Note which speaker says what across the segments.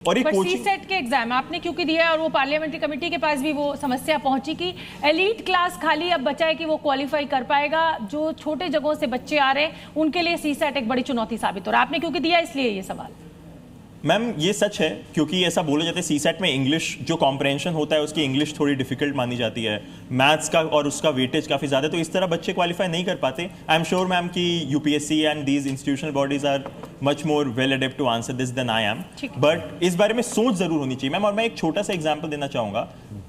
Speaker 1: और एक
Speaker 2: सीसेट के एग्जाम आपने क्योंकि दिया है और वो पार्लियामेंट्री कमेटी के पास भी वो समस्या पहुंची कि एलीट क्लास खाली अब बचा है कि वो क्वालिफाई कर पाएगा। जो छोटे जगहों से बच्चे आ रहे हैं उनके लिए सीसेट एक बड़ी चुनौती साबित हो रहा है। आपने क्योंकि दिया इसलिए ये सवाल।
Speaker 1: मैम ये सच है क्योंकि ऐसा बोला जाता है सीसेट में इंग्लिश जो कॉम्प्रहेंशन होता है उसकी इंग्लिश थोड़ी डिफिकल्ट मानी जाती है, मैथ्स का और उसका वेटेज काफ़ी ज़्यादा, तो इस तरह बच्चे क्वालिफाई नहीं कर पाते। आई एम श्योर मैम कि UPSC and these institutional bodies are much more well adept to answer this than I am, but इस बारे में सोच जरूर होनी चाहिए मैम। और मैं एक छोटा सा एग्जाम्पल देना चाहूँगा।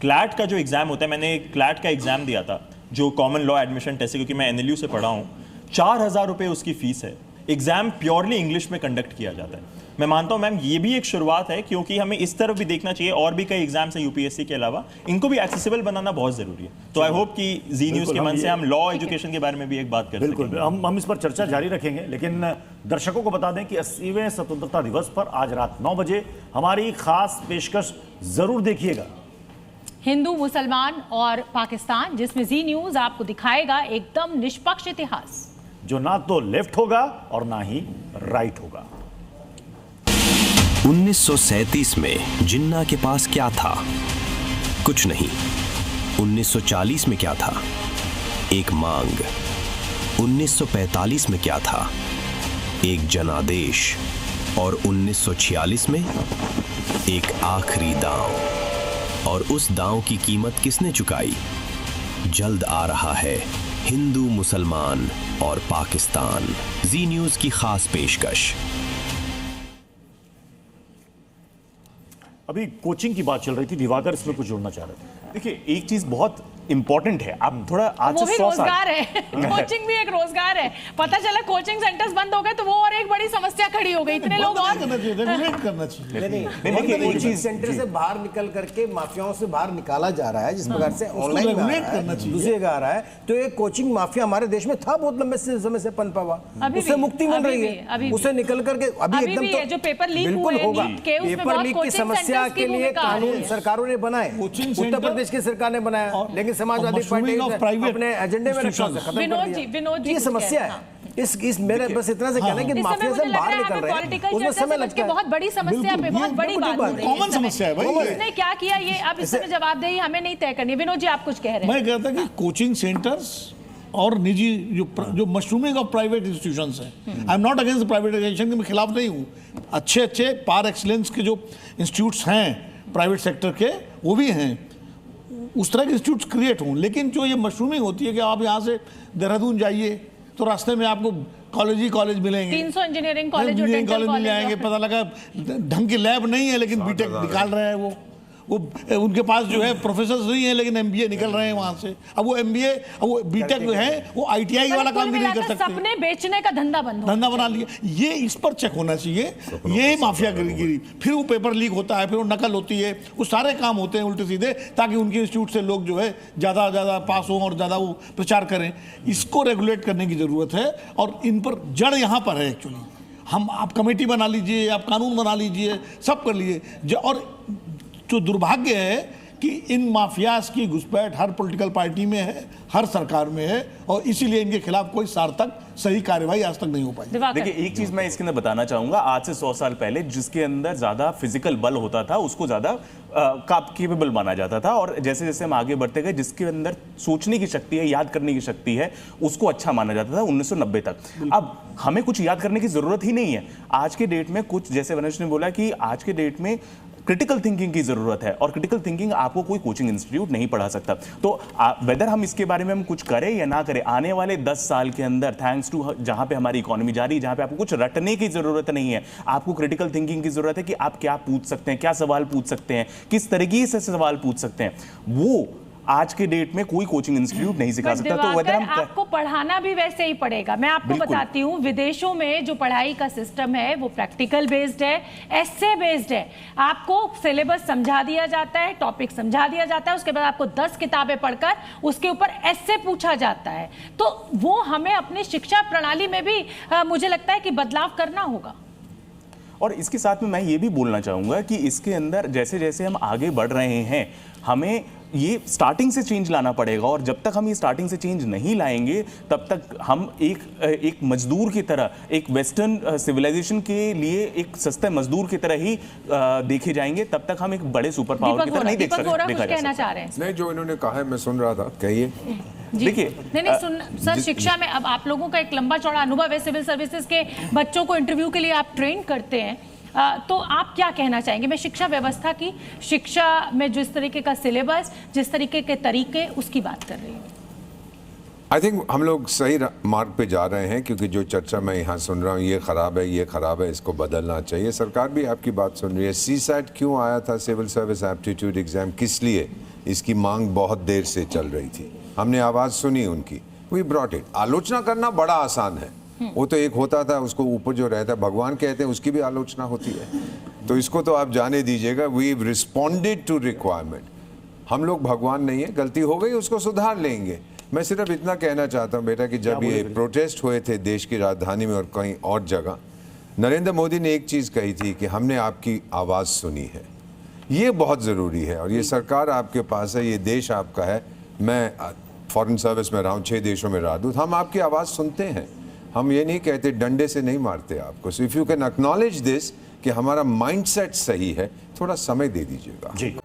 Speaker 1: क्लैट का जो एग्जाम होता है, मैंने क्लैट का एग्जाम दिया था जो कॉमन लॉ एडमिशन टेस्ट है, क्योंकि मैं एनएलयू से पढ़ा हूँ। 4,000 रुपये उसकी फीस है। एग्जाम प्योरली इंग्लिश में कंडक्ट किया जाता है। मैं मानता हूं मैम ये भी एक शुरुआत है, क्योंकि हमें इस तरफ भी देखना चाहिए। और भी कई एग्जाम्स हैं यूपीएससी के अलावा, इनको भी एक्सेसिबल बनाना बहुत जरूरी है। तो आई होप कि जी न्यूज के मन से हम लॉ एजुकेशन के बारे में भी एक बात कर सकें।
Speaker 3: बिल्कुल, हम इस पर चर्चा जारी रखेंगे, लेकिन दर्शकों को बता दें कि 80वें स्वतंत्रता दिवस पर आज रात 9 बजे हमारी खास पेशकश जरूर देखिएगा,
Speaker 2: हिंदू, मुसलमान और पाकिस्तान, जिसमें जी न्यूज आपको दिखाएगा एकदम निष्पक्ष इतिहास,
Speaker 3: जो ना तो लेफ्ट होगा और ना ही राइट होगा।
Speaker 4: 1937 में जिन्ना के पास क्या था? कुछ नहीं। 1940 में क्या था? एक मांग। 1945 में क्या था? एक जनादेश। और 1946 में एक आखिरी दांव। और उस दांव की कीमत किसने चुकाई? जल्द आ रहा है हिंदू, मुसलमान और पाकिस्तान, जी न्यूज की खास पेशकश।
Speaker 3: अभी कोचिंग की बात चल रही थी, दिवाकर इसमें कुछ जोड़ना चाह रहे थे।
Speaker 5: देखिए, एक चीज बहुत इंपॉर्टेंट है, आप थोड़ा आज
Speaker 2: वो
Speaker 5: से
Speaker 2: भी
Speaker 5: 100 साल
Speaker 2: रोजगार है कोचिंग भी एक रोजगार है। पता चला कोचिंग सेंटर्स बंद हो गए तो वो और एक बड़ी समस्या खड़ी हो गई। इतने लोग और
Speaker 6: रेगुलेट करना चाहिए।
Speaker 5: नहीं,
Speaker 6: कोचिंग सेंटर से बाहर निकल करके माफियाओं से बाहर निकाला जा रहा है, जिस प्रकार से ऑनलाइन रेगुलेट करना चाहिए, दूसरी जगह आ रहा है। तो एक कोचिंग माफिया हमारे देश में था बहुत लंबे समय से पनपा हुआ, उससे मुक्ति मिल रही है, उससे निकल करके अभी एकदम तो
Speaker 2: जो पेपर लीक
Speaker 6: बिल्कुल
Speaker 2: हुए
Speaker 6: होगा।
Speaker 2: नीट के, उसमें
Speaker 6: पेपर
Speaker 2: बहुत
Speaker 6: लीक की समस्या के लिए कानून सरकारों ने बनाए, उत्तर प्रदेश की सरकार ने बनाया, लेकिन समाजवादी पार्टी अपने एजेंडे में रखा, खत्म कर दिया। ये समस्या है। इस मेरे बस इतना से कहना है कि माफिया से बाहर निकल रहे हैं, उसमें समय लगता है।
Speaker 2: बहुत बड़ी समस्या पे बहुत बड़ी बात हो रही है।
Speaker 6: कॉमन समस्या है भाई।
Speaker 2: उसने क्या किया ये अब इसमें जवाबदेही हमें नहीं तय करनी। विनोद जी आप कुछ कह रहे हैं।
Speaker 6: मैं कहता कि कोचिंग सेंटर्स और निजी जो मशरूमिंग ऑफ प्राइवेट इंस्टीट्यूशंस हैं, I am not against privatisation के, मैं खिलाफ नहीं हूँ। अच्छे पार एक्सीलेंस के जो इंस्टीट्यूट्स हैं प्राइवेट सेक्टर के, वो भी हैं, उस तरह के इंस्टीट्यूट्स क्रिएट हों। लेकिन जो ये मशरूमिंग होती है कि आप यहाँ से देहरादून जाइए तो रास्ते में आपको कॉलेज मिलेंगे,
Speaker 2: 300 इंजीनियरिंग कॉलेज
Speaker 6: मिल जाएंगे, पता लगा ढंग की लैब नहीं है लेकिन बीटेक निकाल रहे हैं वो उनके पास जो है प्रोफेसर नहीं है लेकिन एमबीए निकल रहे हैं वहां से। अब वो एमबीए, अब वो बीटेक जो है वो आईटीआई वाला काम भी नहीं कर सकते,
Speaker 2: सपने बेचने का धंधा
Speaker 6: बना लिया। ये इस पर चेक होना चाहिए। ये माफिया गिरी, फिर वो पेपर लीक होता है, फिर वो नकल होती है, वो सारे काम होते हैं उल्टे सीधे, ताकि उनके इंस्टीट्यूट से लोग जो है ज़्यादा पास हों और ज़्यादा वो प्रचार करें। इसको रेगुलेट करने की ज़रूरत है और इन पर जड़ यहाँ पर है एक्चुअली। आप कमेटी बना लीजिए, आप कानून बना लीजिए, सब कर लीजिए। और जो दुर्भाग्य है कि इन माफियाज की घुसपैठ हर पॉलिटिकल पार्टी में है, हर सरकार में है, और इसीलिए इनके खिलाफ कोई सार्थक सही कार्रवाई आज तक नहीं हो पाई।
Speaker 5: देखिए, एक चीज मैं इसके अंदर बताना चाहूंगा। आज से 100 साल पहले जिसके अंदर ज्यादा फिजिकल बल होता था उसको ज्यादा कैपेबल माना जाता था, और जैसे जैसे हम आगे बढ़ते गए जिसके अंदर सोचने की शक्ति है, याद करने की शक्ति है, उसको अच्छा माना जाता था 1990 तक। अब हमें कुछ याद करने की जरूरत ही नहीं है। आज के डेट में कुछ, जैसे वनज ने बोला कि आज के डेट में क्रिटिकल थिंकिंग की जरूरत है, और क्रिटिकल थिंकिंग आपको कोई कोचिंग इंस्टीट्यूट नहीं पढ़ा सकता। तो वेदर हम इसके बारे में हम कुछ करें या ना करें, आने वाले 10 साल के अंदर थैंक्स टू जहां पे हमारी इकोनॉमी जा रही है, जहां पे आपको कुछ रटने की जरूरत नहीं है, आपको क्रिटिकल थिंकिंग की जरूरत है कि आप क्या पूछ सकते हैं, क्या सवाल पूछ सकते हैं, किस तरीके से सवाल पूछ सकते हैं, वो आज के डेट में कोई कोचिंग इंस्टीट्यूट नहीं सिखा सकता। तो
Speaker 2: वैसे आपको पढ़ाना भी वैसे ही पड़ेगा। मैं आपको बताती हूँ, विदेशों में जो पढ़ाई का सिस्टम है वो प्रैक्टिकल बेस्ड है, एस्से बेस्ड है। आपको सिलेबस समझा दिया जाता है, टॉपिक समझा दिया जाता है, उसके बाद आपको 10 किताबें पढ़कर उसके ऊपर एस्से पूछा जाता है। तो वो हमें अपनी शिक्षा प्रणाली में भी मुझे लगता है कि बदलाव करना होगा।
Speaker 5: और इसके साथ में मैं ये भी बोलना चाहूंगा कि इसके अंदर जैसे जैसे हम आगे बढ़ रहे हैं, हमें ये स्टार्टिंग से चेंज लाना पड़ेगा, और जब तक हम ये स्टार्टिंग से चेंज नहीं लाएंगे तब तक हम एक मजदूर की तरह, एक वेस्टर्न सिविलाइजेशन के लिए एक सस्ते मजदूर की तरह ही देखे जाएंगे। तब तक हम एक बड़े सुपर पावर की तरह नहीं देख सकते।
Speaker 2: कुछ कहना चाह रहे हैं?
Speaker 7: नहीं, जो इन्होंने कहा है मैं सुन रहा था, कहिए।
Speaker 5: देखिए,
Speaker 2: नहीं सुन सर, शिक्षा में अब आप लोगों का एक लंबा चौड़ा अनुभव है, सिविल सर्विसेज के बच्चों को इंटरव्यू के लिए आप ट्रेन करते हैं, तो आप क्या कहना चाहेंगे? मैं शिक्षा व्यवस्था की, शिक्षा में जिस तरीके का सिलेबस, जिस तरीके के तरीके, उसकी बात कर रही हूँ।
Speaker 7: आई थिंक हम लोग सही मार्ग पे जा रहे हैं, क्योंकि जो चर्चा मैं यहाँ सुन रहा हूँ, ये खराब है, ये खराब है, इसको बदलना चाहिए। सरकार भी आपकी बात सुन रही है। सीसैट क्यों आया था, सिविल सर्विस एप्टीट्यूड एग्जाम, किस लिए? इसकी मांग बहुत देर से चल रही थी, हमने आवाज़ सुनी उनकी, वी ब्रॉट इट। आलोचना करना बड़ा आसान है, वो तो एक होता था, उसको ऊपर जो रहता है भगवान कहते हैं, उसकी भी आलोचना होती है, तो इसको तो आप जाने दीजिएगा। We responded to requirement. हम लोग भगवान नहीं है, गलती हो गई उसको सुधार लेंगे। मैं सिर्फ इतना कहना चाहता हूँ बेटा कि जब ये प्रोटेस्ट हुए थे देश की राजधानी में और कहीं और जगह, नरेंद्र मोदी ने एक चीज़ कही थी कि हमने आपकी आवाज़ सुनी है। ये बहुत ज़रूरी है, और ये सरकार आपके पास है, ये देश आपका है। मैं फॉरेन सर्विस में रहा हूँ, 6 देशों में रहा हूँ, हम आपकी आवाज़ सुनते हैं। हम ये नहीं कहते, डंडे से नहीं मारते आपको। So if you can acknowledge this कि हमारा माइंडसेट सही है, थोड़ा समय दे दीजिएगा।
Speaker 3: जी,